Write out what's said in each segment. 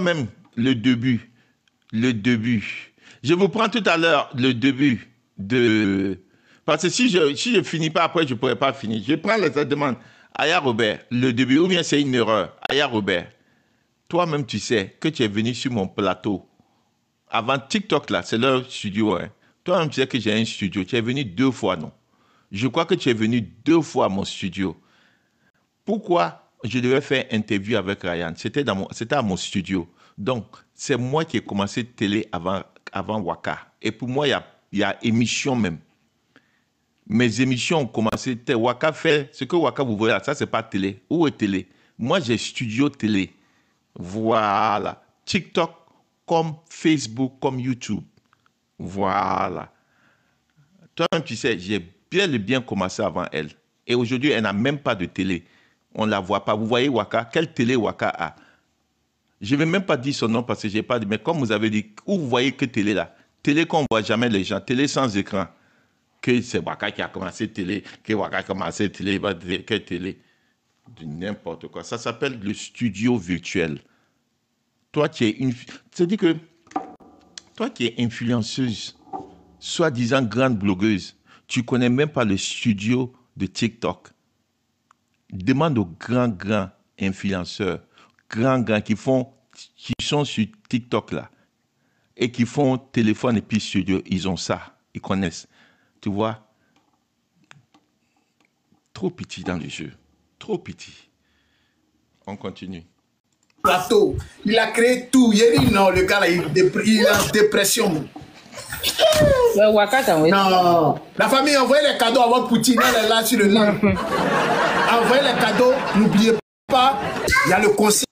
toi-même, le début. Je vous prends tout à l'heure le début de... Parce que si je finis pas après, je ne pourrai pas finir. Je prends les demandes. Aya Robert, le début, ou bien c'est une erreur. Aya Robert, toi-même, tu sais que tu es venu sur mon plateau. Avant TikTok, là, c'est leur studio. Hein. Toi-même, tu sais que j'ai un studio. Tu es venu 2 fois, non? Je crois que tu es venu 2 fois à mon studio. Pourquoi je devais faire interview avec Ryan? C'était à mon studio. Donc, c'est moi qui ai commencé télé avant Waka. Et pour moi, il y a émission même. Mes émissions ont commencé. Waka fait ce que Waka vous voyez là, ça, c'est pas télé. Où est télé? Moi, j'ai studio télé. Voilà. TikTok comme Facebook, comme YouTube. Voilà. Toi-même, tu sais, j'ai bien commencé avant elle. Et aujourd'hui, elle n'a même pas de télé. On ne la voit pas. Vous voyez Waka? Quelle télé Waka a? Je ne vais même pas dire son nom parce que je n'ai pas dit. Mais comme vous avez dit, où vous voyez que télé là? Télé qu'on ne voit jamais les gens. Télé sans écran. Que c'est Waka qui a commencé télé. Que Waka a commencé télé. Quelle télé? De n'importe quoi. Ça s'appelle le studio virtuel. Toi, tu es une... C'est-à-dire que toi qui es influenceuse, soi-disant grande blogueuse, tu ne connais même pas le studio de TikTok. Demande aux grands influenceurs, grands qui sont sur TikTok là, et qui font téléphone et puis studio, ils ont ça, ils connaissent. Tu vois, trop petit dans le jeu, trop petit. On continue. Plateau, il a créé tout. Il a dit non, le gars là, il est en dépression. Non, la famille envoie les cadeaux à votre Poutine, elle est là sur le live. Envoyez les cadeaux, n'oubliez pas, il y a le conseil.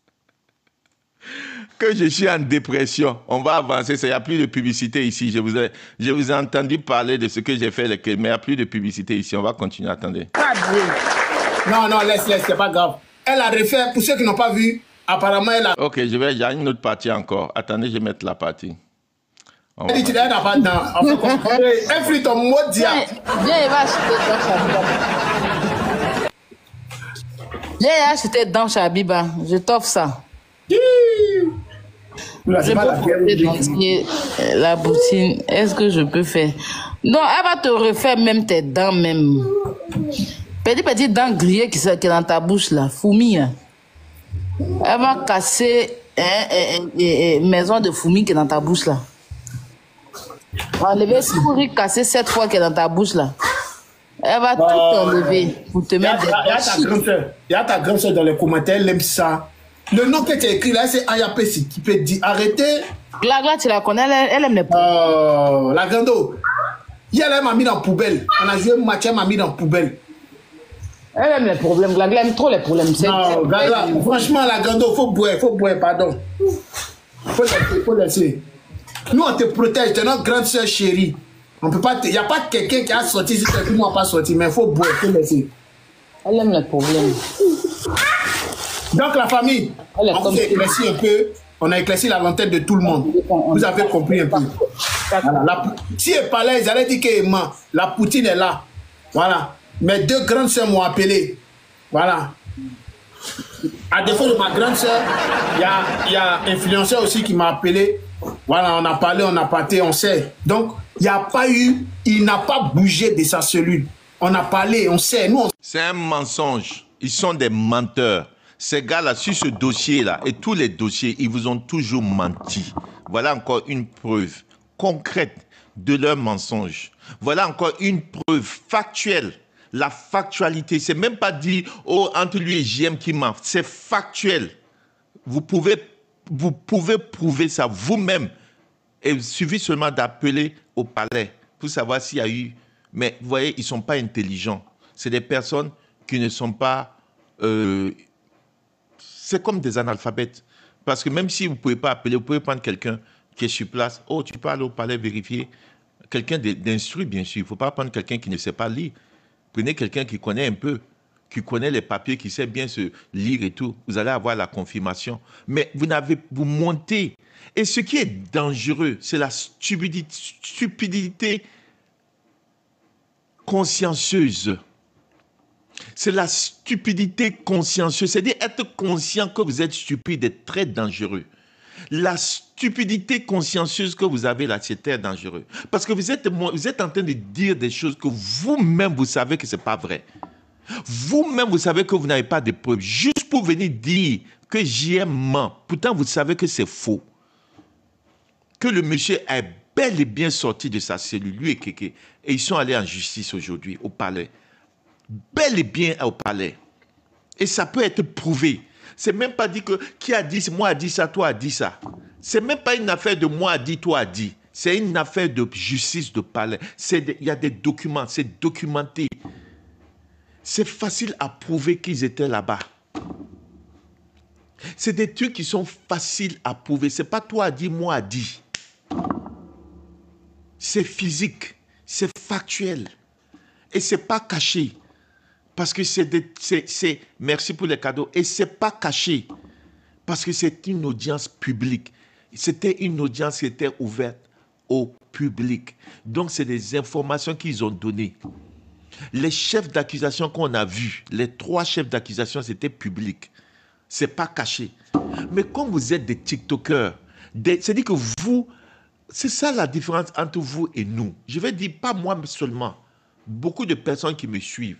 Que je suis en dépression, on va avancer, il n'y a plus de publicité ici. Je vous ai entendu parler de ce que j'ai fait, mais il n'y a plus de publicité ici, on va continuer, attendez. Non, laisse, c'est pas grave. Elle a refait, pour ceux qui n'ont pas vu, apparemment elle a... Ok, il y a une autre partie encore, attendez, je vais mettre la partie. Elle dit, tu n'as pas dedans. Elle fait ton mot diable. Viens, il va acheter dans Chabiba. Viens acheter dans Chabiba. Je t'offre ça. Je peux porter la boutine. Est-ce que je peux faire? Non, elle va te refaire même tes dents même. Petit dents grillées qui sont dans ta bouche là. Fourmi. Hein. Elle va casser une maison de fourmis qui est dans ta bouche là. Enlever ce pourri cassé 7 fois qui est dans ta bouche là. Elle va tout enlever pour te mettre des... Il y a ta grande soeur dans les commentaires, elle aime ça. Le nom que tu as écrit là, c'est Ayapesi qui peut dire arrêtez. Glagla, tu la connais, elle aime les poubelles. La grande. Hier, elle m'a mis dans la poubelle. On a joué un match, elle m'a mis dans la poubelle. Elle aime les problèmes. Glagla aime trop les problèmes. Non, Glagla, franchement, la grande, il faut boire, pardon. Faut laisser. Nous, on te protège, tu es notre grande soeur chérie. On peut pas. Il n'y a pas quelqu'un qui a sorti, si quelqu'un n'a pas sorti, mais il faut boire, il faut laisser. Elle aime les problèmes. Donc, la famille, on s'est éclairci un peu. On a éclairci la lanterne de tout le monde. Vous avez compris un peu. Voilà. Si elle parlait, ils allaient dire qu'elle ment. La Poutine est là. Voilà. Mes 2 grandes soeurs m'ont appelé. Voilà. À défaut de ma grande soeur, il y a un influenceur aussi qui m'a appelé. Voilà, on a parlé, on a parté, on sait. Donc, il n'y a pas eu, il n'a pas bougé de sa cellule. On a parlé, on sait. Nous, c'est un mensonge. Ils sont des menteurs. Ces gars-là, sur ce dossier-là, et tous les dossiers, ils vous ont toujours menti. Voilà encore une preuve concrète de leur mensonge. Voilà encore une preuve factuelle. La factualité, c'est même pas dit, oh, entre lui et JM qui ment. C'est factuel. Vous pouvez prouver ça vous-même. Et il suffit seulement d'appeler au palais pour savoir s'il y a eu... Mais vous voyez, ils ne sont pas intelligents. C'est des personnes qui ne sont pas... c'est comme des analphabètes. Parce que même si vous ne pouvez pas appeler, vous pouvez prendre quelqu'un qui est sur place. Oh, tu peux aller au palais vérifier. Quelqu'un d'instruit, bien sûr. Il ne faut pas prendre quelqu'un qui ne sait pas lire. Prenez quelqu'un qui connaît un peu, qui connaît les papiers, qui sait bien se lire et tout. Vous allez avoir la confirmation. Mais vous montez. Et ce qui est dangereux, c'est la stupidité consciencieuse. C'est la stupidité consciencieuse. C'est-à-dire être conscient que vous êtes stupide est très dangereux. La stupidité consciencieuse que vous avez là, c'est très dangereux. Parce que vous êtes en train de dire des choses que vous-même, vous savez que ce n'est pas vrai. Vous-même, vous savez que vous n'avez pas de preuves. Juste pour venir dire que JM ment. Pourtant, vous savez que c'est faux. Que le monsieur est bel et bien sorti de sa cellule, lui et Kéké. Et ils sont allés en justice aujourd'hui, au palais. Bel et bien au palais. Et ça peut être prouvé. C'est même pas dit que qui a dit, moi a dit ça, toi a dit ça. C'est même pas une affaire de moi a dit, toi a dit. C'est une affaire de justice de palais. Il y a des documents, c'est documenté. C'est facile à prouver qu'ils étaient là-bas. C'est des trucs qui sont faciles à prouver. C'est pas toi a dit, moi a dit. C'est physique, c'est factuel. Et c'est pas caché. Parce que merci pour les cadeaux. Et c'est pas caché. Parce que c'est une audience publique. C'était une audience qui était ouverte au public. Donc, c'est des informations qu'ils ont données. Les chefs d'accusation qu'on a vus, les 3 chefs d'accusation, c'était public. C'est pas caché. Mais comme vous êtes des TikTokers, c'est-à-dire que vous, c'est ça la différence entre vous et nous. Je vais dire, pas moi seulement. Beaucoup de personnes qui me suivent.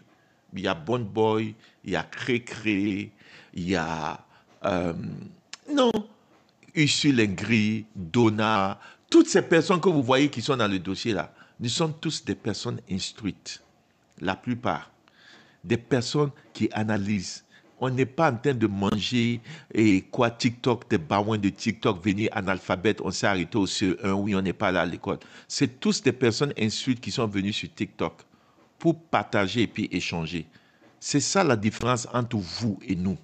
Il y a Bon Boy, il y a Cré-Cré, il y a... Ursule Ingrid, Donna, toutes ces personnes que vous voyez qui sont dans le dossier là, nous sommes tous des personnes instruites. La plupart. Des personnes qui analysent. On n'est pas en train de manger TikTok, des baouins de TikTok, venir analphabète, on s'est arrêté au CE1, oui, on n'est pas là à l'école. C'est tous des personnes instruites qui sont venues sur TikTok pour partager et puis échanger. C'est ça la différence entre vous et nous.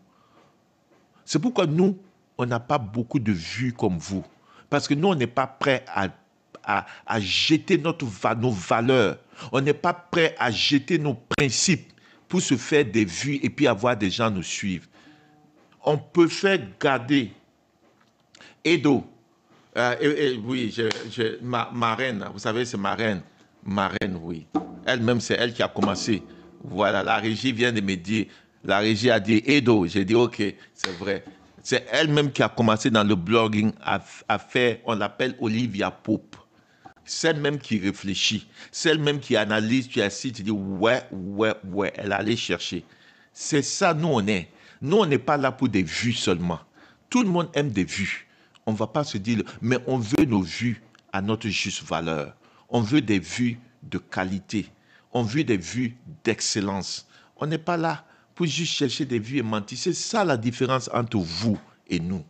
C'est pourquoi nous, on n'a pas beaucoup de vues comme vous. Parce que nous, on n'est pas prêt à jeter nos valeurs. On n'est pas prêt à jeter nos principes pour se faire des vues et puis avoir des gens nous suivre. On peut faire garder Edo. Oui, ma reine, vous savez, c'est ma reine. Ma reine, oui. Elle-même, c'est elle qui a commencé. Voilà, la régie vient de me dire, la régie a dit Edo. J'ai dit, ok, c'est vrai. C'est elle-même qui a commencé dans le blogging à faire, on l'appelle Olivia Pope. Celle-même qui réfléchit, celle-même qui analyse, tu assis, tu dis ouais, elle allait chercher. C'est ça, nous on est. Nous on n'est pas là pour des vues seulement. Tout le monde aime des vues. On ne va pas se dire, mais on veut nos vues à notre juste valeur. On veut des vues de qualité. On veut des vues d'excellence. On n'est pas là pour juste chercher des vues et mentir. C'est ça la différence entre vous et nous.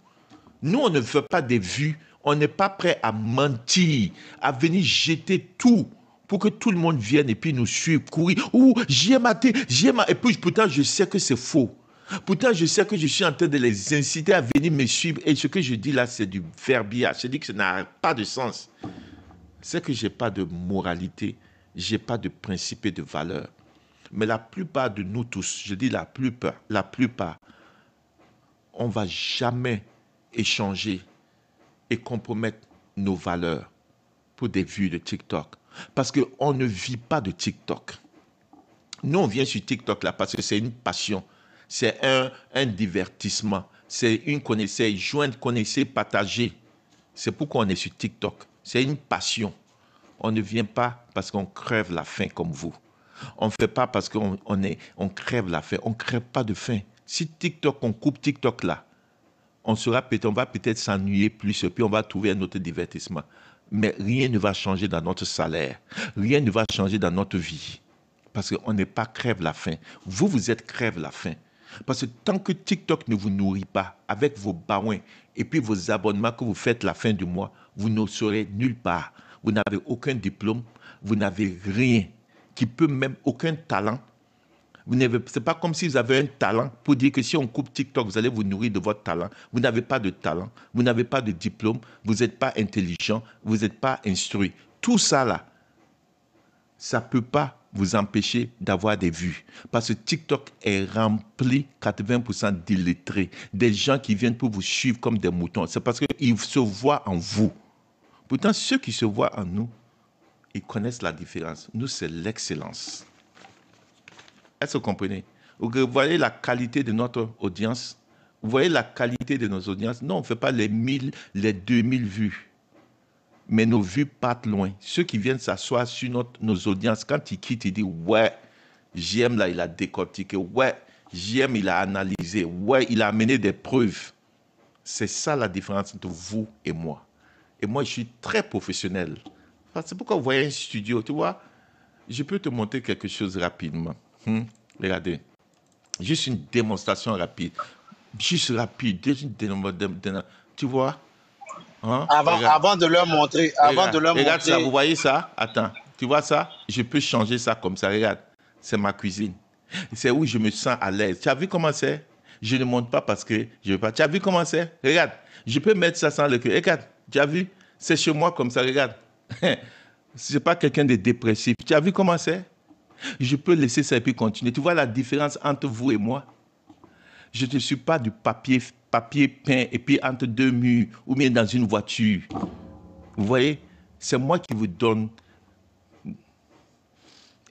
Nous, on ne fait pas des vues. On n'est pas prêt à mentir, à venir jeter tout pour que tout le monde vienne et puis nous suive, courir. Ouh, j'ai maté. Et puis pourtant, je sais que c'est faux. Pourtant, je sais que je suis en train de les inciter à venir me suivre. Et ce que je dis là, c'est du verbiage. Je dis que ça n'a pas de sens. C'est que je n'ai pas de moralité, je n'ai pas de principe et de valeur. Mais la plupart de nous tous, je dis la plupart, on ne va jamais échanger et compromettre nos valeurs pour des vues de TikTok. Parce qu'on ne vit pas de TikTok. Nous, on vient sur TikTok là parce que c'est une passion. C'est un divertissement. C'est une connaissance, joindre, connaître, partager. C'est pourquoi on est sur TikTok. C'est une passion. On ne vient pas parce qu'on crève la faim comme vous. On ne fait pas parce qu'on crève la faim. On ne crève pas de faim. Si TikTok, on coupe TikTok là, on va peut-être s'ennuyer plus et puis on va trouver un autre divertissement. Mais rien ne va changer dans notre salaire. Rien ne va changer dans notre vie. Parce qu'on n'est pas crève la faim. Vous, vous êtes crève la faim. Parce que tant que TikTok ne vous nourrit pas avec vos baouins et puis vos abonnements que vous faites la fin du mois, vous ne serez nulle part. Vous n'avez aucun diplôme, vous n'avez rien, qui peut même aucun talent. Ce n'est pas comme si vous avez un talent pour dire que si on coupe TikTok, vous allez vous nourrir de votre talent. Vous n'avez pas de talent, vous n'avez pas de diplôme, vous n'êtes pas intelligent, vous n'êtes pas instruit. Tout ça là, ça ne peut pas vous empêcher d'avoir des vues. Parce que TikTok est rempli 80% d'illettrés, des gens qui viennent pour vous suivre comme des moutons. C'est parce qu'ils se voient en vous. Pourtant, ceux qui se voient en nous, ils connaissent la différence. Nous, c'est l'excellence. Est-ce que vous comprenez? Vous voyez la qualité de notre audience? Vous voyez la qualité de nos audiences? Non, on ne fait pas les 1000, les 2000 vues. Mais nos vues partent loin. Ceux qui viennent s'asseoir sur nos audiences, quand ils quittent, ils disent « Ouais, JM là, il a décortiqué. Ouais, JM, il a analysé. Ouais, il a amené des preuves. » C'est ça la différence entre vous et moi. Et moi, je suis très professionnel. C'est pourquoi vous voyez un studio, tu vois. Je peux te montrer quelque chose rapidement. Regardez. Juste une démonstration rapide. Juste rapide. Tu vois? Hein? Avant de leur montrer. Regarde ça, vous voyez ça? Attends. Tu vois ça? Je peux changer ça comme ça. Regarde. C'est ma cuisine. C'est où je me sens à l'aise. Tu as vu comment c'est? Je ne monte pas parce que je ne veux pas. Tu as vu comment c'est? Regarde. Je peux mettre ça sans le cœur. Regarde. Tu as vu? C'est chez moi comme ça. Regarde. Ce n'est pas quelqu'un de dépressif. Tu as vu comment c'est? Je peux laisser ça et puis continuer. Tu vois la différence entre vous et moi? Je ne suis pas du papier peint et puis entre deux murs ou bien dans une voiture. Vous voyez? C'est moi qui vous donne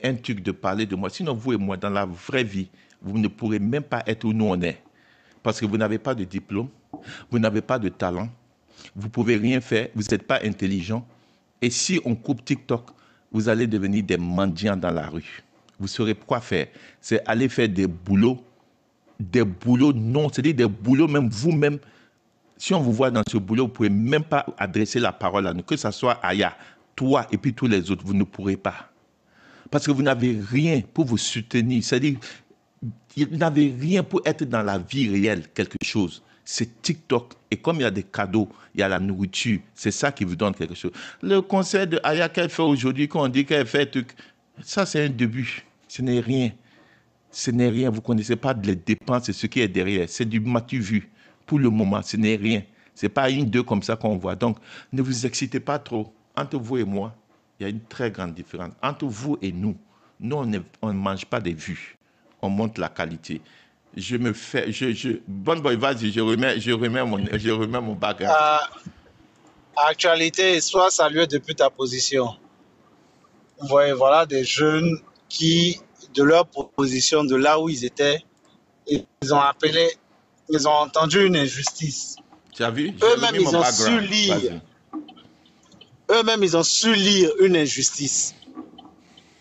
un truc de parler de moi. Sinon, vous et moi, dans la vraie vie, vous ne pourrez même pas être où nous on est. Parce que vous n'avez pas de diplôme, vous n'avez pas de talent, vous ne pouvez rien faire, vous n'êtes pas intelligent. Et si on coupe TikTok, vous allez devenir des mendiants dans la rue. Vous saurez quoi faire. C'est aller faire des boulots non, c'est-à-dire des boulots même vous-même. Si on vous voit dans ce boulot, vous ne pouvez même pas adresser la parole à nous. Que ce soit Aya, toi et puis tous les autres, vous ne pourrez pas. Parce que vous n'avez rien pour vous soutenir. C'est-à-dire, vous n'avez rien pour être dans la vie réelle, quelque chose. C'est TikTok. Et comme il y a des cadeaux, il y a la nourriture, c'est ça qui vous donne quelque chose. Le concert de Aya qu'elle fait aujourd'hui, quand on dit qu'elle fait truc, ça c'est un début. Ce n'est rien. Ce n'est rien. Vous ne connaissez pas les dépenses et ce qui est derrière. C'est du matu vu. Pour le moment, ce n'est rien. Ce n'est pas une, deux comme ça qu'on voit. Donc, ne vous excitez pas trop. Entre vous et moi, il y a une très grande différence. Entre vous et nous, on ne mange pas des vues. On monte la qualité. Bonne boy, vas-y, je remets mon background. Actualité, soit saluer depuis ta position. Vous voyez, voilà des jeunes qui, de leur position, de là où ils étaient, ils ont entendu une injustice. Tu as vu? Eux-mêmes, ils ont su lire. Eux-mêmes, ils ont su lire une injustice.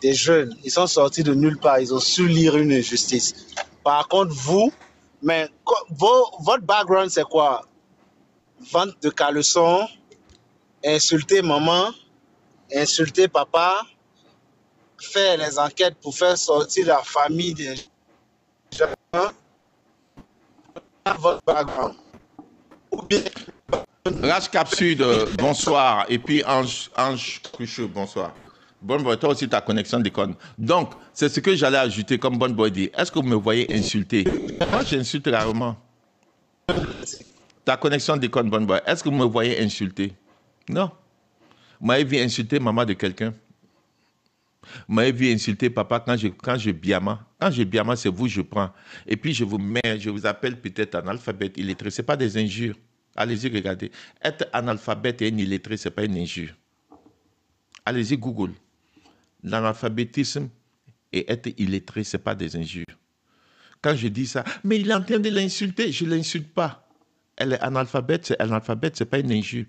Des jeunes, ils sont sortis de nulle part, ils ont su lire une injustice. Par contre, vous, mais votre background, c'est quoi? Vente de caleçons, insulter maman, insulter papa, faire les enquêtes pour faire sortir la famille des gens. Votre background. Ou bien... Rage Capsule, bonsoir. Et puis Ange Crucheux, bonsoir. Bonne boy, toi aussi ta connexion déconne. Donc, c'est ce que j'allais ajouter comme bonne boy dit. Est-ce que vous me voyez insulter? Moi, j'insulte rarement. Ta connexion déconne, bonne boy. Est-ce que vous me voyez insulter? Non. Vous m'avez vu insulter maman de quelqu'un. Vous m'avez vu insulter papa quand je biama. Quand je biama, c'est vous, je prends. Et puis je vous appelle peut-être analphabète, illettré. Ce n'est pas des injures. Allez-y, regardez. Être analphabète et illettré, ce n'est pas une injure. Allez-y, Google. L'analphabétisme et être illettré, ce n'est pas des injures. Quand je dis ça, mais il est en train de l'insulter, je ne l'insulte pas. Elle est analphabète, ce n'est pas une injure.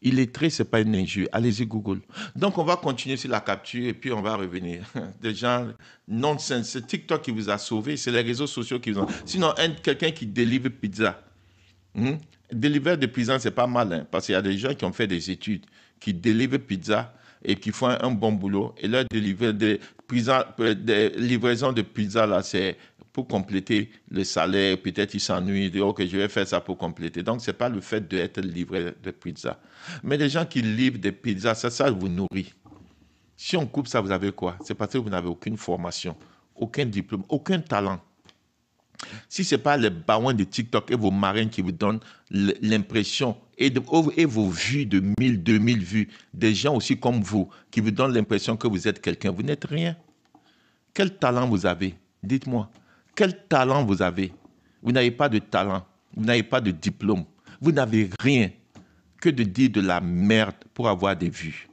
Illettré, ce n'est pas une injure. Allez-y, Google. Donc, on va continuer sur la capture et puis on va revenir. Des gens, nonsense. C'est TikTok qui vous a sauvé, c'est les réseaux sociaux qui vous ont... Sinon, quelqu'un qui délivre pizza. Délivrer de pizza, ce n'est pas mal, parce qu'il y a des gens qui ont fait des études, qui délivrent pizza et qui font un bon boulot. Et leur livraison de pizza, là, c'est pour compléter le salaire. Peut-être ils s'ennuient, ils disent, OK, je vais faire ça pour compléter. Donc, ce n'est pas le fait d'être livré de pizza. Mais les gens qui livrent des pizzas, ça vous nourrit. Si on coupe ça, vous avez quoi? C'est parce que vous n'avez aucune formation, aucun diplôme, aucun talent. Si ce n'est pas les barons de TikTok et vos marraines qui vous donnent l'impression et vos vues de 1000, 2000 vues, des gens aussi comme vous qui vous donnent l'impression que vous êtes quelqu'un, vous n'êtes rien. Quel talent vous avez? Dites-moi. Quel talent vous avez? Vous n'avez pas de talent, vous n'avez pas de diplôme, vous n'avez rien que de dire de la merde pour avoir des vues.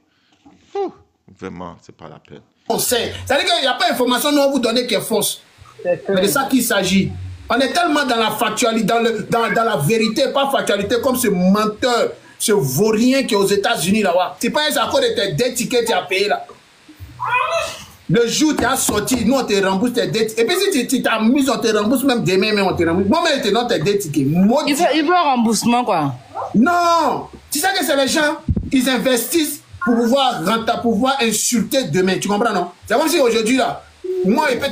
Vraiment, ce n'est pas la peine. On sait. C'est-à-dire qu'il n'y a pas d'information nous on vous donner qui est fausse. Mais de ça qu'il s'agit. On est tellement dans la factualité, dans la vérité, pas factualité, comme ce menteur, ce vaurien qui est aux États-Unis là-bas. C'est pas un accord de tes dettes tickets tu as payé là. Le jour où tu as sorti, nous on te rembourse tes dettes. Et puis si tu t'amuses, on te rembourse même demain, mais on te rembourse. Moi-même, je te donne tes dettes tickets. Il veut un remboursement quoi? Non! Tu sais que c'est les gens, ils investissent pour pouvoir insulter demain. Tu comprends, non? C'est comme si aujourd'hui là, moi, je peux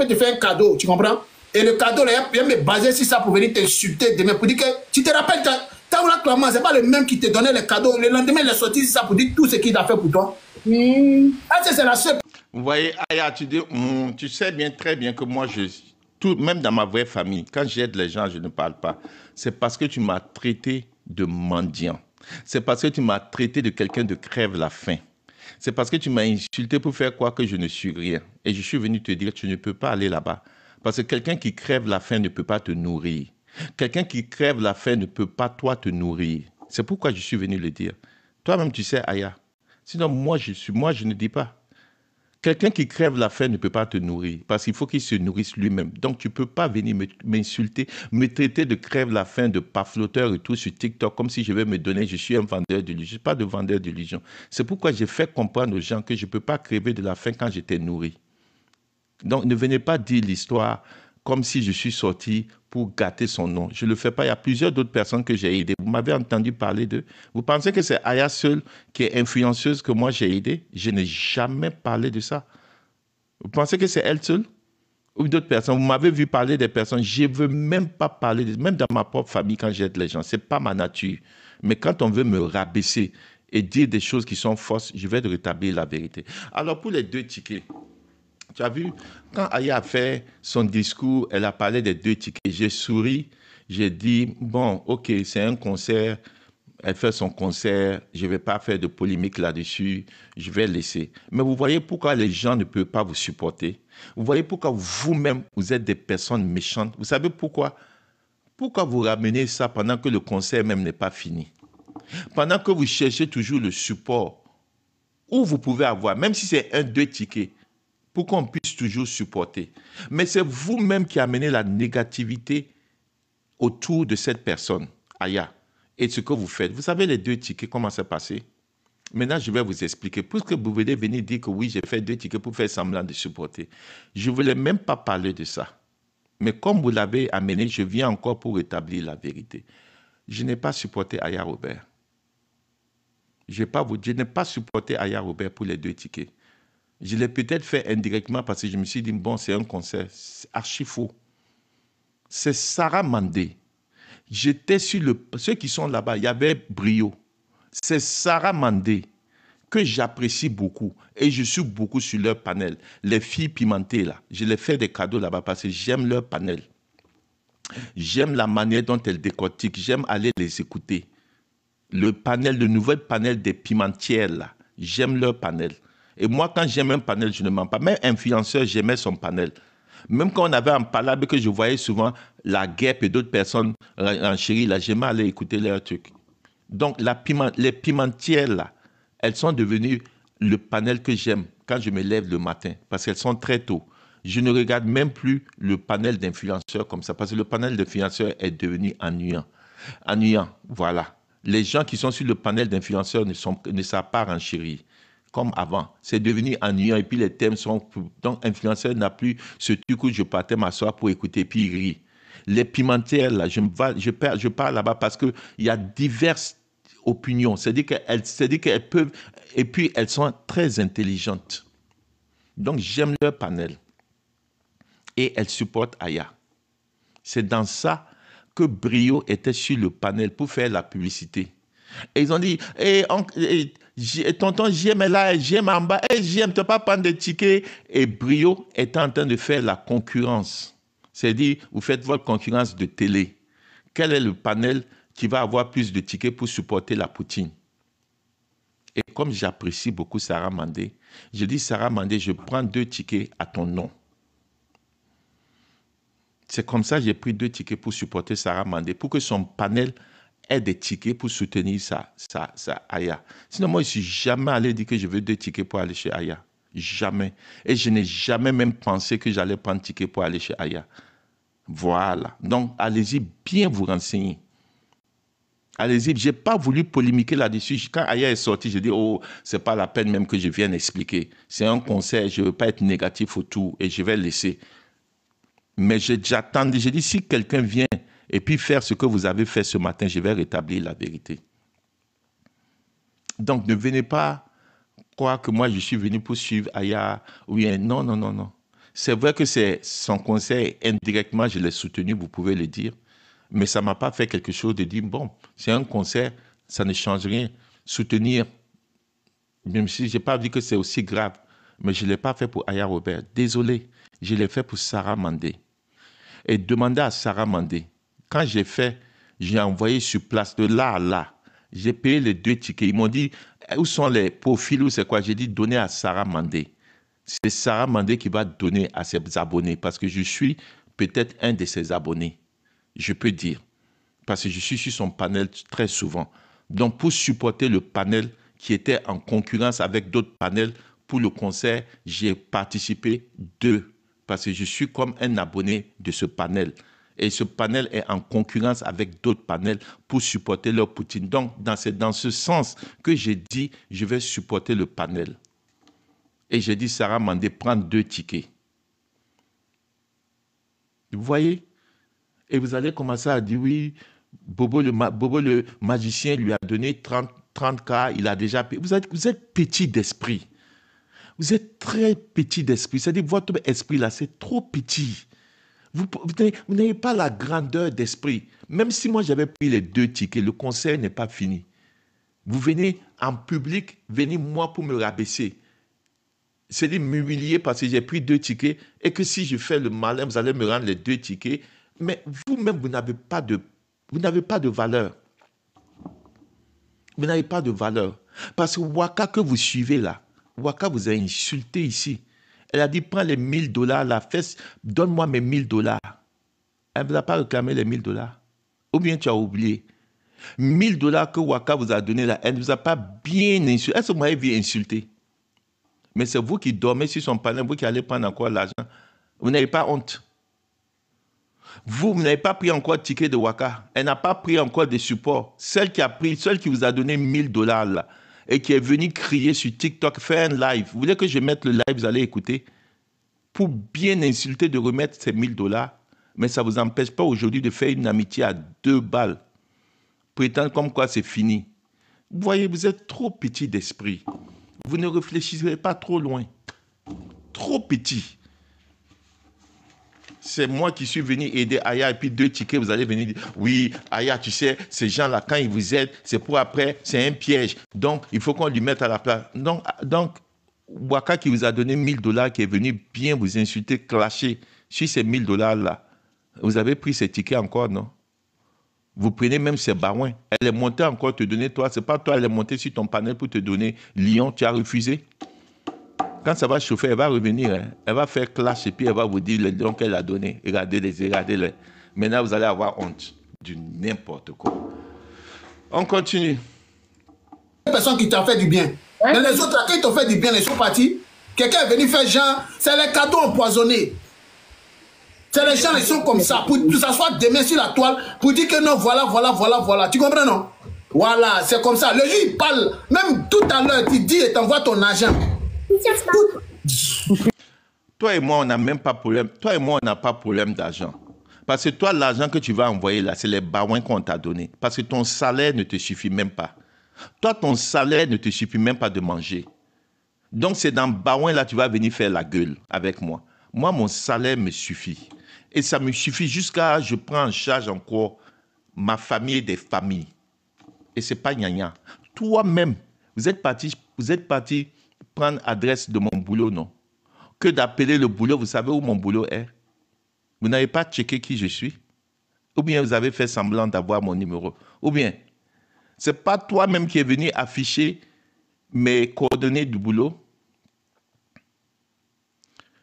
te faire un cadeau, tu comprends? Et le cadeau, là, il me baser sur ça pour venir t'insulter demain. Pour dire que, tu te rappelles, Taoula Claman, c'est pas le même qui te donnait le cadeau. Le lendemain, il est sorti sur ça pour dire tout ce qu'il a fait pour toi. Ah, c'est la seule. Vous voyez, Aya, tu sais bien, très bien que moi, même dans ma vraie famille, quand j'aide les gens, je ne parle pas. C'est parce que tu m'as traité de mendiant. C'est parce que tu m'as traité de quelqu'un de crève la faim. C'est parce que tu m'as insulté pour faire quoi que je ne suis rien. Et je suis venu te dire, tu ne peux pas aller là-bas. Parce que quelqu'un qui crève la faim ne peut pas te nourrir. Quelqu'un qui crève la faim ne peut pas, toi, te nourrir. C'est pourquoi je suis venu le dire. Toi-même, tu sais, Aya. Sinon, moi, je ne dis pas. Quelqu'un qui crève la faim ne peut pas te nourrir parce qu'il faut qu'il se nourrisse lui-même. Donc, tu ne peux pas venir m'insulter, me traiter de crève la faim, de pafloteur et tout sur TikTok comme si je vais me donner, je suis un vendeur d'illusions. Je ne suis pas de vendeur d'illusions. C'est pourquoi j'ai fait comprendre aux gens que je ne peux pas crever de la faim quand j'étais nourri. Donc, ne venez pas dire l'histoire comme si je suis sorti pour gâter son nom. Je ne le fais pas. Il y a plusieurs d'autres personnes que j'ai aidées. Vous m'avez entendu parler d'eux. Vous pensez que c'est Aya seule qui est influenceuse que moi j'ai aidée? Je n'ai jamais parlé de ça. Vous pensez que c'est elle seule? Ou d'autres personnes? Vous m'avez vu parler des personnes. Je ne veux même pas parler, même dans ma propre famille quand j'aide les gens. Ce n'est pas ma nature. Mais quand on veut me rabaisser et dire des choses qui sont fausses, je vais rétablir la vérité. Alors pour les 2 tickets, tu as vu, quand Aya a fait son discours, elle a parlé des 2 tickets. J'ai souri, j'ai dit, bon, ok, c'est un concert, elle fait son concert, je ne vais pas faire de polémique là-dessus, je vais laisser. Mais vous voyez pourquoi les gens ne peuvent pas vous supporter? Vous voyez pourquoi vous-même, vous êtes des personnes méchantes? Vous savez pourquoi? Pourquoi vous ramenez ça pendant que le concert même n'est pas fini? Pendant que vous cherchez toujours le support, où vous pouvez avoir, même si c'est 1-2 tickets, pour qu'on puisse toujours supporter. Mais c'est vous-même qui amenez la négativité autour de cette personne, Aya, et ce que vous faites. Vous savez les 2 tickets, comment c'est passé? Maintenant, je vais vous expliquer. Puisque vous venez venir dire que oui, j'ai fait 2 tickets pour faire semblant de supporter. Je ne voulais même pas parler de ça. Mais comme vous l'avez amené, je viens encore pour rétablir la vérité. Je n'ai pas supporté Aya Robert. Je n'ai pas supporté Aya Robert pour les 2 tickets. Je l'ai peut-être fait indirectement parce que je me suis dit, bon, c'est un concert. C'est archi faux. C'est Sarah Mandé. J'étais sur ceux qui sont là-bas, il y avait Brio. C'est Sarah Mandé que j'apprécie beaucoup. Et je suis beaucoup sur leur panel. Les filles pimentées, là, je les fais des cadeaux là-bas parce que j'aime leur panel. J'aime la manière dont elles décortiquent. J'aime aller les écouter. Le nouvel panel des pimentières, là, j'aime leur panel. Et moi, quand j'aime un panel, je ne mens pas. Même influenceur, j'aimais son panel. Même quand on avait un palabre que je voyais souvent, la guêpe et d'autres personnes en chérie, là, j'aimais aller écouter leurs trucs. Donc, les pimentières, là, elles sont devenues le panel que j'aime quand je me lève le matin, parce qu'elles sont très tôt. Je ne regarde même plus le panel d'influenceurs comme ça, parce que le panel d'influenceurs est devenu ennuyant. Ennuyant, voilà. Les gens qui sont sur le panel d'influenceurs ne savent pas renchérir comme avant. C'est devenu ennuyant et puis les thèmes sont... Donc, influenceur n'a plus ce truc où je partais m'asseoir pour écouter puis rire. Les pimentières, là, je parle là-bas parce qu'il y a diverses opinions. C'est-à-dire qu'elles peuvent... Et puis, elles sont très intelligentes. Donc, j'aime leur panel. Et elles supportent Aya. C'est dans ça que Brio était sur le panel pour faire la publicité. Et ils ont dit, tonton JM est là, JM en bas, JM, tu ne peux pas prendre des tickets. Et Brio est en train de faire la concurrence. C'est-à-dire, vous faites votre concurrence de télé. Quel est le panel qui va avoir plus de tickets pour supporter la Poutine? Et comme j'apprécie beaucoup Sarah Mandé, je dis, Sarah Mandé, je prends 2 tickets à ton nom. C'est comme ça que j'ai pris 2 tickets pour supporter Sarah Mandé, pour que son panel ait des tickets pour soutenir sa Aya. Sinon, moi, je ne suis jamais allé dire que je veux 2 tickets pour aller chez Aya. Jamais. Et je n'ai jamais même pensé que j'allais prendre ticket pour aller chez Aya. Voilà. Donc, allez-y bien vous renseigner. Allez-y. Je n'ai pas voulu polémiquer là-dessus. Quand Aya est sorti, j'ai dit, oh, c'est pas la peine même que je vienne expliquer. C'est un conseil. Je ne veux pas être négatif au tout et je vais laisser. Mais j'attendais. J'ai dit, si quelqu'un vient et puis faire ce que vous avez fait ce matin, je vais rétablir la vérité. Donc, ne venez pas croire que moi, je suis venu pour suivre Aya. Oui, non, non, non, non. C'est vrai que c'est son conseil, indirectement, je l'ai soutenu, vous pouvez le dire. Mais ça ne m'a pas fait quelque chose de dire, bon, c'est un conseil, ça ne change rien. Soutenir, même si je n'ai pas dit que c'est aussi grave, mais je ne l'ai pas fait pour Aya Robert. Désolé, je l'ai fait pour Sarah Mandé. Et demandez à Sarah Mandé, quand j'ai fait, j'ai envoyé sur place de là à là. J'ai payé les 2 tickets. Ils m'ont dit, où sont les profils ou c'est quoi? J'ai dit, donnez à Sarah Mandé. C'est Sarah Mandé qui va donner à ses abonnés parce que je suis peut-être un de ses abonnés. Je peux dire. Parce que je suis sur son panel très souvent. Donc, pour supporter le panel qui était en concurrence avec d'autres panels, pour le concert, j'ai participé 2. Parce que je suis comme un abonné de ce panel. Et ce panel est en concurrence avec d'autres panels pour supporter leur Poutine. Donc, c'est dans ce sens que j'ai dit, je vais supporter le panel. Et j'ai dit, Sarah Mandé, prendre 2 tickets. Vous voyez? Et vous allez commencer à dire, oui, Bobo le magicien lui a donné 30K, il a déjà payé. Vous êtes petit d'esprit. Vous êtes très petit d'esprit. C'est-à-dire, votre esprit là, c'est trop petit. Vous n'avez pas la grandeur d'esprit. Même si moi, j'avais pris les 2 tickets, le concert n'est pas fini. Vous venez en public, venez moi pour me rabaisser. C'est-à-dire m'humilier parce que j'ai pris 2 tickets et que si je fais le malin, vous allez me rendre les 2 tickets. Mais vous-même, vous n'avez pas de valeur. Vous n'avez pas de valeur. Parce que Waka que vous suivez là, Waka vous a insulté ici. Elle a dit, prends les $1000, la fesse, donne-moi mes $1000. Elle ne vous a pas réclamé les $1000. Ou bien tu as oublié. $1000 que Waka vous a donné là, elle ne vous a pas bien insulté. Est-ce que vous m'avez vu insulter? Mais c'est vous qui dormez sur son panel, vous qui allez prendre encore l'argent. Vous n'avez pas honte. Vous n'avez pas pris encore le ticket de Waka. Elle n'a pas pris encore de support. Celle qui vous a donné $1000 là, et qui est venue crier sur TikTok, faire un live. Vous voulez que je mette le live, vous allez écouter? Pour bien insulter, de remettre ces $1000. Mais ça ne vous empêche pas aujourd'hui de faire une amitié à 2 balles. Prétendre comme quoi c'est fini. Vous voyez, vous êtes trop petit d'esprit. Vous ne réfléchissez pas trop loin. Trop petit. C'est moi qui suis venu aider Aya et puis 2 tickets, vous allez venir dire, oui, Aya, tu sais, ces gens-là, quand ils vous aident, c'est pour après, c'est un piège. Donc, il faut qu'on lui mette à la place. Donc Waka qui vous a donné $1000, qui est venu bien vous insulter, clasher sur ces $1000-là, vous avez pris ces tickets encore, non? Vous prenez même ces barouins. Elle est montée encore te donner, toi, c'est pas toi, elle est montée sur ton panel pour te donner Lyon, tu as refusé. Quand ça va chauffer, elle va revenir. Hein. Elle va faire clash et puis elle va vous dire les dons qu'elle a donnés. Regardez-les. Maintenant, vous allez avoir honte du n'importe quoi. On continue. Les personnes qui t'ont fait du bien. Mais les autres, qui t'ont fait du bien, ils sont partis. Quelqu'un est venu faire genre, c'est les cadeaux empoisonnés. C'est les gens, ils sont comme ça, pour s'asseoir demain sur la toile, pour dire que non, voilà. Tu comprends, non? Voilà, c'est comme ça. Le juge, il parle, même tout à l'heure, il dit et t'envoie ton argent. Toi et moi, on n'a même pas problème. Toi et moi, on n'a pas problème d'argent. Parce que toi, l'argent que tu vas envoyer là, c'est les baouins qu'on t'a donné. Parce que ton salaire ne te suffit même pas. Toi, ton salaire ne te suffit même pas de manger. Donc, c'est dans baouin là, tu vas venir faire la gueule avec moi. Moi, mon salaire me suffit. Et ça me suffit jusqu'à, je prends en charge encore ma famille et des familles. Et ce n'est pas gna-gna. Toi-même, vous êtes parti prendre adresse de mon boulot, non? Que d'appeler le boulot, vous savez où mon boulot est? Vous n'avez pas checké qui je suis? Ou bien vous avez fait semblant d'avoir mon numéro? Ou bien, ce n'est pas toi-même qui es venu afficher mes coordonnées du boulot?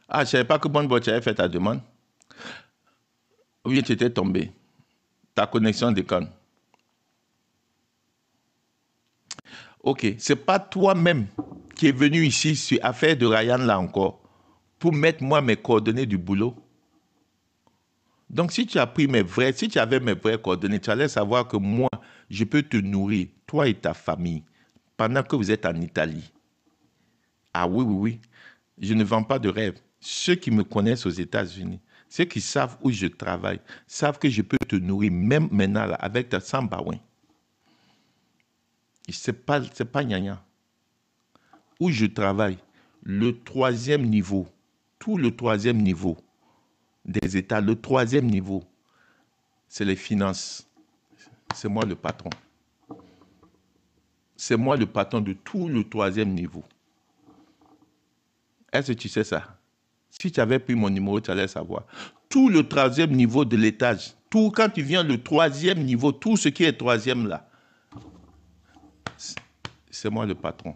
Ah, je ne savais pas que Bonne tu avais fait ta demande. Ou bien tu étais tombé. Ta connexion déconne. Ok, ce n'est pas toi-même qui est venu ici sur affaire de Ryan là encore pour mettre moi mes coordonnées du boulot. Donc, si tu as pris si tu avais mes vraies coordonnées, tu allais savoir que moi, je peux te nourrir, toi et ta famille, pendant que vous êtes en Italie. Ah oui, oui, oui. Je ne vends pas de rêve. Ceux qui me connaissent aux États-Unis, ceux qui savent où je travaille, savent que je peux te nourrir, même maintenant, là, avec ta sambawin. Ce n'est pas gnagna. Où je travaille, le 3e niveau, tout le 3e niveau des États, le 3e niveau, c'est les finances. C'est moi le patron. C'est moi le patron de tout le 3e niveau. Est-ce que tu sais ça? Si tu avais pris mon numéro, tu allais savoir. Tout le 3e niveau de l'étage, tout quand tu viens le 3e niveau, tout ce qui est 3e là, c'est moi le patron.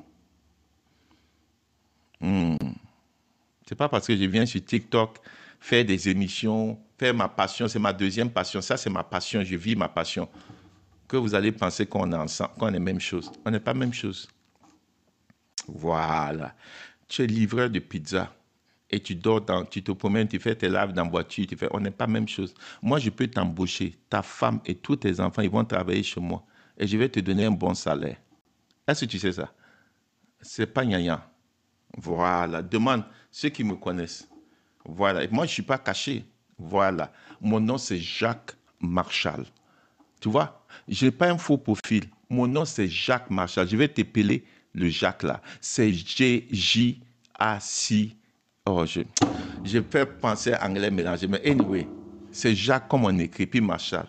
C'est pas parce que je viens sur TikTok faire des émissions, faire ma passion, c'est ma 2e passion. Ça, c'est ma passion, je vis ma passion. Que vous allez penser qu'on est ensemble, qu'on est même chose. On n'est pas même chose. Voilà. Tu es livreur de pizza et tu dors tu te promènes, tu fais tes laves dans la voiture, on n'est pas même chose. Moi, je peux t'embaucher, ta femme et tous tes enfants, ils vont travailler chez moi et je vais te donner un bon salaire. Est-ce que tu sais ça? C'est pas gnagnan. Voilà. Demande ceux qui me connaissent. Voilà. Et moi, je ne suis pas caché. Voilà. Mon nom, c'est Jacques Marchal. Tu vois? Je n'ai pas un faux profil. Mon nom, c'est Jacques Marchal. Je vais t'épeler le Jacques là. C'est G-J-A-C. Oh, je fais penser anglais mélangé. Mais anyway, c'est Jacques comme on écrit. Puis Marchal.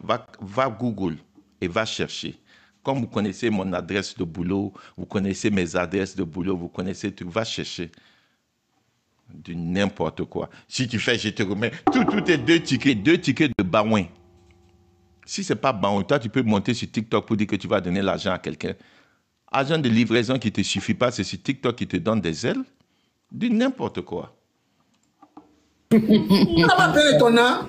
Va Google et va chercher. Comme vous connaissez mon adresse de boulot, vous connaissez mes adresses de boulot, vous connaissez tout, va chercher. Du n'importe quoi. Si tu fais, je te remets. Tout est 2 tickets de Baouin. Si ce n'est pas Baouin, toi, tu peux monter sur TikTok pour dire que tu vas donner l'argent à quelqu'un. Argent de livraison qui ne te suffit pas, c'est sur TikTok qui te donne des ailes. Du n'importe quoi. On n'a pas besoin de ton nom.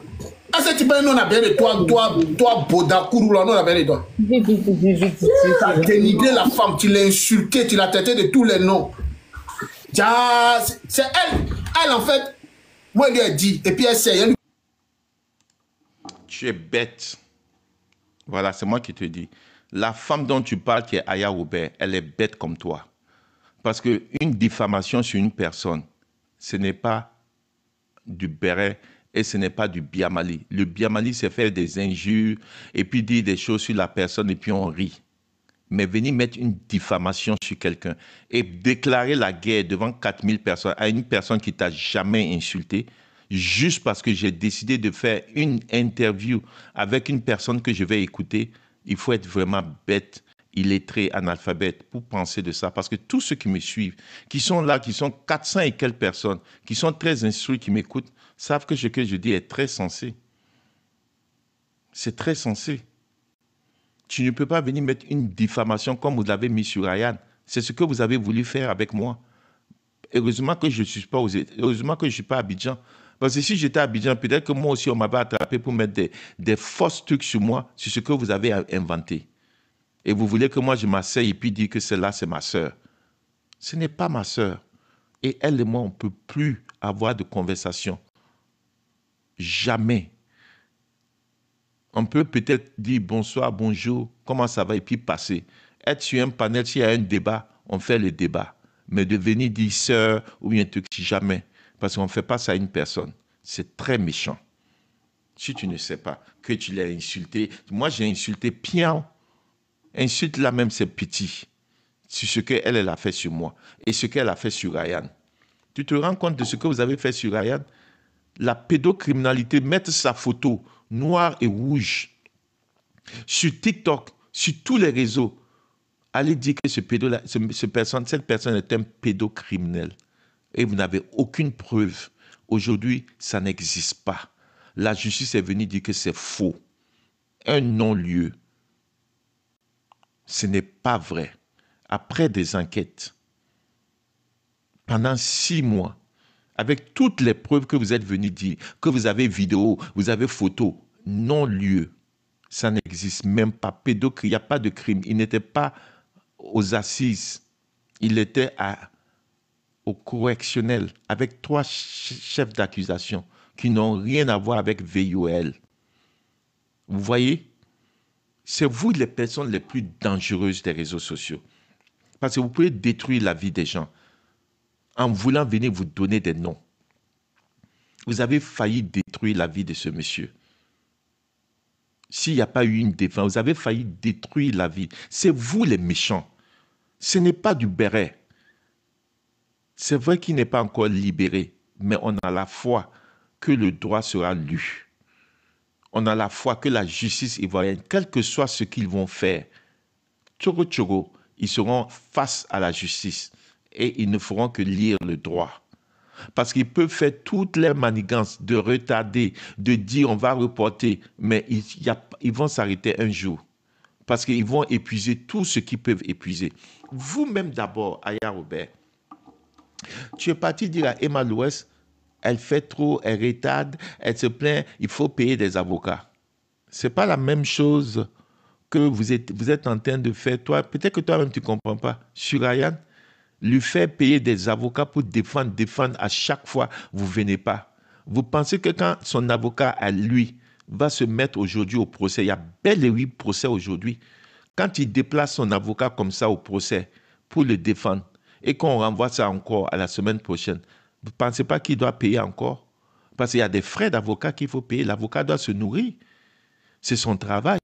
Est-ce que tu peux nous on a besoin de toi, Bodakourou, là, nous on a besoin de toi. Tu as dénigré la femme, tu l'as insultée, tu l'as traité de tous les noms. C'est elle en fait, moi, elle lui a dit, et puis elle sait. Tu es bête. Voilà, c'est moi qui te dis. La femme dont tu parles, qui est Aya Robert, elle est bête comme toi. Parce qu'une diffamation sur une personne, ce n'est pas du béret et ce n'est pas du biamali. Le biamali, c'est faire des injures et puis dire des choses sur la personne et puis on rit. Mais venir mettre une diffamation sur quelqu'un et déclarer la guerre devant 4000 personnes à une personne qui t'a jamais insulté, juste parce que j'ai décidé de faire une interview avec une personne que je vais écouter, il faut être vraiment bête, illettré, analphabète pour penser de ça. Parce que tous ceux qui me suivent, qui sont là, qui sont 400 et quelques personnes, qui sont très instruits, qui m'écoutent, savent que ce que je dis est très sensé. C'est très sensé. Tu ne peux pas venir mettre une diffamation comme vous l'avez mis sur Ryan. C'est ce que vous avez voulu faire avec moi. Heureusement que je ne suis pas heureusement que je suis pas à Abidjan. Parce que si j'étais à Abidjan, peut-être que moi aussi, on m'avait attrapé pour mettre des fausses trucs sur moi, sur ce que vous avez inventé. Et vous voulez que moi, je m'asseye et puis dire que celle-là, c'est ma sœur. Ce n'est pas ma sœur. Et elle et moi, on ne peut plus avoir de conversation. Jamais. On peut peut-être dire bonsoir, bonjour, comment ça va, et puis passer. Être sur un panel, s'il y a un débat, on fait le débat. Mais de venir dire sœur ou bien truc, jamais. Parce qu'on ne fait pas ça à une personne. C'est très méchant. Si tu ne sais pas que tu l'as insulté, moi j'ai insulté Pian. Insulte là même, c'est petit. Sur ce qu'elle a fait sur moi et ce qu'elle a fait sur Ryan. Tu te rends compte de ce que vous avez fait sur Ryan? La pédocriminalité, mettre sa photo noire et rouge sur TikTok, sur tous les réseaux, allez dire que cette personne est un pédocriminel. Et vous n'avez aucune preuve. Aujourd'hui, ça n'existe pas. La justice est venue dire que c'est faux. Un non-lieu. Ce n'est pas vrai. Après des enquêtes, pendant 6 mois, avec toutes les preuves que vous êtes venus dire, que vous avez vidéo, vous avez photo, non-lieu, ça n'existe même pas. Pédocrime, il n'y a pas de crime. Il n'était pas aux assises. Il était au correctionnel avec 3 chefs d'accusation qui n'ont rien à voir avec VIOL. Vous voyez? C'est vous les personnes les plus dangereuses des réseaux sociaux. Parce que vous pouvez détruire la vie des gens en voulant venir vous donner des noms. Vous avez failli détruire la vie de ce monsieur. S'il n'y a pas eu une défense, vous avez failli détruire la vie. C'est vous les méchants. Ce n'est pas du béret. C'est vrai qu'il n'est pas encore libéré, mais on a la foi que le droit sera lu. On a la foi que la justice ivoirienne, quel que soit ce qu'ils vont faire, tchoro tchoro, ils seront face à la justice et ils ne feront que lire le droit. Parce qu'ils peuvent faire toutes les manigances de retarder, de dire on va reporter, mais ils vont s'arrêter un jour. Parce qu'ils vont épuiser tout ce qu'ils peuvent épuiser. Vous-même d'abord, Aya Robert, tu es parti dire à Emma Louest, elle fait trop, elle retarde, elle se plaint, il faut payer des avocats. Ce n'est pas la même chose que vous êtes en train de faire. Toi, peut-être que toi-même tu ne comprends pas. Sur Ryan, lui faire payer des avocats pour défendre à chaque fois, vous ne venez pas. Vous pensez que quand son avocat à lui va se mettre aujourd'hui au procès, il y a bel et oui procès aujourd'hui, quand il déplace son avocat comme ça au procès pour le défendre et qu'on renvoie ça encore à la semaine prochaine, vous ne pensez pas qu'il doit payer encore? Parce qu'il y a des frais d'avocat qu'il faut payer. L'avocat doit se nourrir. C'est son travail.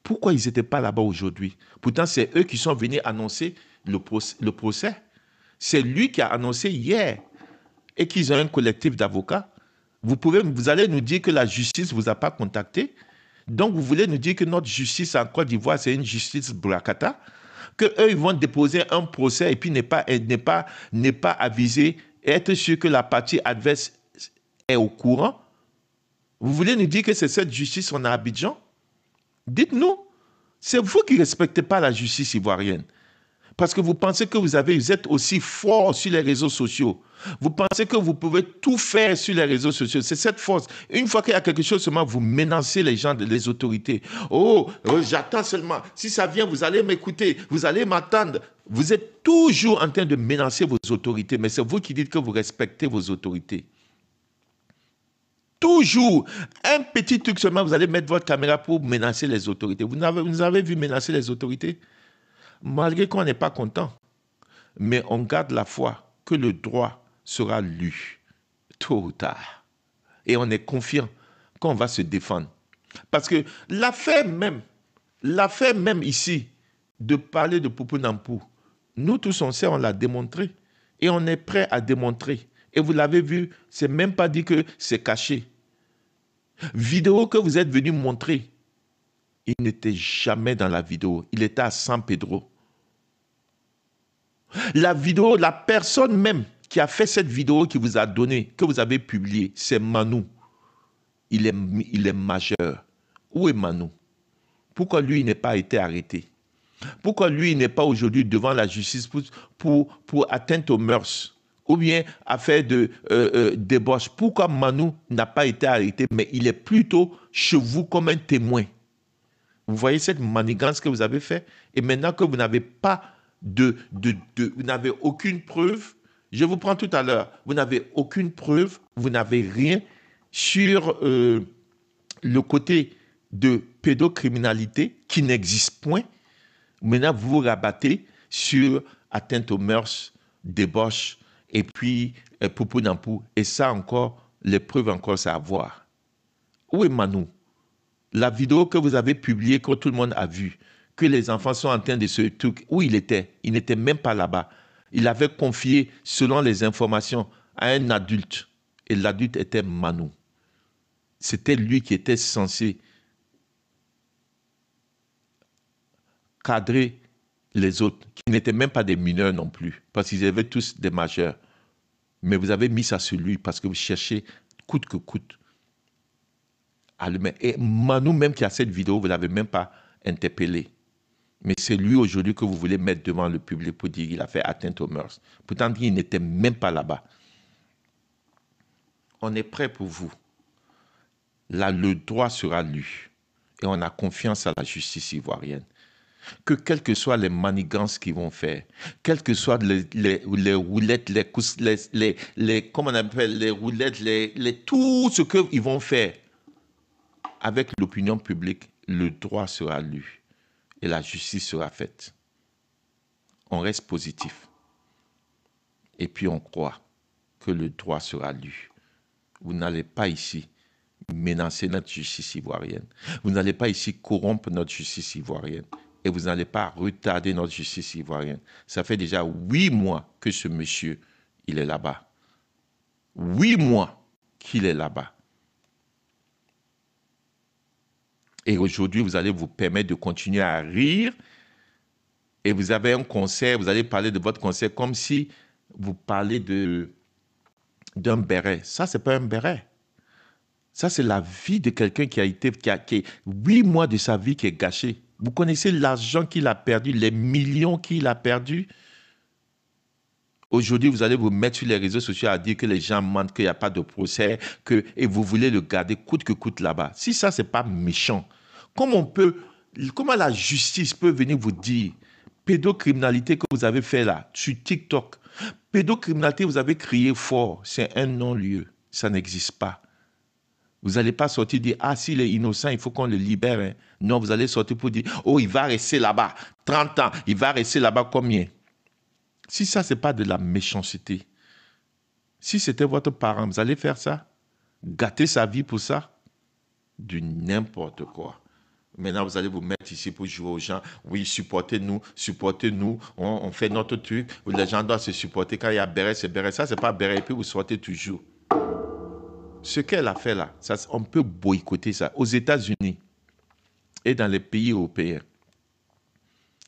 Pourquoi ils n'étaient pas là-bas aujourd'hui? Pourtant, c'est eux qui sont venus annoncer le procès. C'est lui qui a annoncé hier et qu'ils ont un collectif d'avocats. Vous allez nous dire que la justice ne vous a pas contacté. Donc, vous voulez nous dire que notre justice en Côte d'Ivoire, c'est une justice bracata, qu'eux, ils vont déposer un procès et puis n'est pas avisé et être sûr que la partie adverse est au courant. Vous voulez nous dire que c'est cette justice qu'on a à Abidjan? Dites-nous, c'est vous qui ne respectez pas la justice ivoirienne. Parce que vous pensez que vous êtes aussi fort sur les réseaux sociaux. Vous pensez que vous pouvez tout faire sur les réseaux sociaux. C'est cette force. Une fois qu'il y a quelque chose, seulement vous menacez les gens, les autorités. Oh, j'attends seulement. Si ça vient, vous allez m'écouter. Vous allez m'attendre. Vous êtes toujours en train de menacer vos autorités. Mais c'est vous qui dites que vous respectez vos autorités. Toujours. Un petit truc seulement, vous allez mettre votre caméra pour menacer les autorités. Vous nous avez vu menacer les autorités? Malgré qu'on n'est pas content, mais on garde la foi que le droit sera lu tôt ou tard. Et on est confiant qu'on va se défendre. Parce que l'affaire même ici, de parler de Poupou Nampou, nous tous on sait, on l'a démontré. Et on est prêt à démontrer. Et vous l'avez vu, c'est même pas dit que c'est caché. Vidéo que vous êtes venu montrer, il n'était jamais dans la vidéo. Il était à San Pedro. La vidéo, la personne même qui a fait cette vidéo qui vous a donné, que vous avez publiée, c'est Manu. Il est majeur. Où est Manu? Pourquoi lui, il n'a pas été arrêté? Pourquoi lui, il n'est pas aujourd'hui devant la justice pour atteinte aux mœurs? Ou bien affaire de débauche? Pourquoi Manu n'a pas été arrêté, mais il est plutôt chez vous comme un témoin? Vous voyez cette manigance que vous avez fait? Et maintenant que vous n'avez pas vous n'avez aucune preuve, je vous prends tout à l'heure, vous n'avez aucune preuve, vous n'avez rien sur le côté de pédocriminalité qui n'existe point. Maintenant, vous vous rabattez sur atteinte aux mœurs, débauche, et puis Poupou Nampou. Et ça encore, les preuves encore, c'est à voir. Où est Manu? La vidéo que vous avez publiée, que tout le monde a vue, que les enfants sont en train de se truc, où il était? Il n'était même pas là-bas. Il avait confié, selon les informations, à un adulte. Et l'adulte était Manu. C'était lui qui était censé cadrer les autres, qui n'étaient même pas des mineurs non plus, parce qu'ils avaient tous des majeurs. Mais vous avez mis ça sur lui parce que vous cherchez coûte que coûte. Et Manu même qui a cette vidéo, vous ne l'avez même pas interpellé. Mais c'est lui aujourd'hui que vous voulez mettre devant le public pour dire qu'il a fait atteinte aux mœurs. Pourtant, il n'était même pas là-bas. On est prêt pour vous. Là, le droit sera lu. Et on a confiance à la justice ivoirienne. que quelles que soient les manigances qu'ils vont faire, quelles que soient les roulettes, comment on appelle, les roulettes, tout ce qu'ils vont faire, avec l'opinion publique, le droit sera lu et la justice sera faite. On reste positif. Et puis on croit que le droit sera lu. Vous n'allez pas ici menacer notre justice ivoirienne. Vous n'allez pas ici corrompre notre justice ivoirienne. Et vous n'allez pas retarder notre justice ivoirienne. Ça fait déjà 8 mois que ce monsieur, il est là-bas. 8 mois qu'il est là-bas. Et aujourd'hui, vous allez vous permettre de continuer à rire. Et vous avez un concert, vous allez parler de votre concert comme si vous parlez d'un béret. Ça, ce n'est pas un béret. Ça, c'est la vie de quelqu'un qui a 8 mois de sa vie qui est gâché. Vous connaissez l'argent qu'il a perdu, les millions qu'il a perdus. Aujourd'hui, vous allez vous mettre sur les réseaux sociaux à dire que les gens mentent, qu'il n'y a pas de procès, et vous voulez le garder coûte que coûte là-bas. Si ça, ce n'est pas méchant, comment la justice peut venir vous dire pédocriminalité que vous avez fait là, sur TikTok, pédocriminalité, vous avez crié fort, c'est un non-lieu, ça n'existe pas. Vous n'allez pas sortir dire, ah, s'il est innocent, il faut qu'on le libère. Hein. Non, vous allez sortir pour dire, oh, il va rester là-bas, 30 ans, il va rester là-bas combien? Si ça, ce n'est pas de la méchanceté, si c'était votre parent, vous allez faire ça? Gâter sa vie pour ça? Du n'importe quoi. Maintenant, vous allez vous mettre ici pour jouer aux gens. Oui, supportez-nous, on fait notre truc. Les gens doivent se supporter. Quand il y a béret, c'est béret. Ça, c'est pas béret. Et puis, vous sortez toujours. Ce qu'elle a fait là, ça, on peut boycotter ça. Aux États-Unis et dans les pays européens,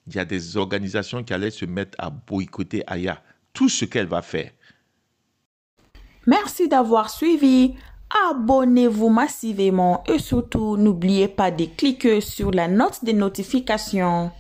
il y a des organisations qui allaient se mettre à boycotter Aya. Tout ce qu'elle va faire. Merci d'avoir suivi. Abonnez-vous massivement et surtout, n'oubliez pas de cliquer sur la note de notification.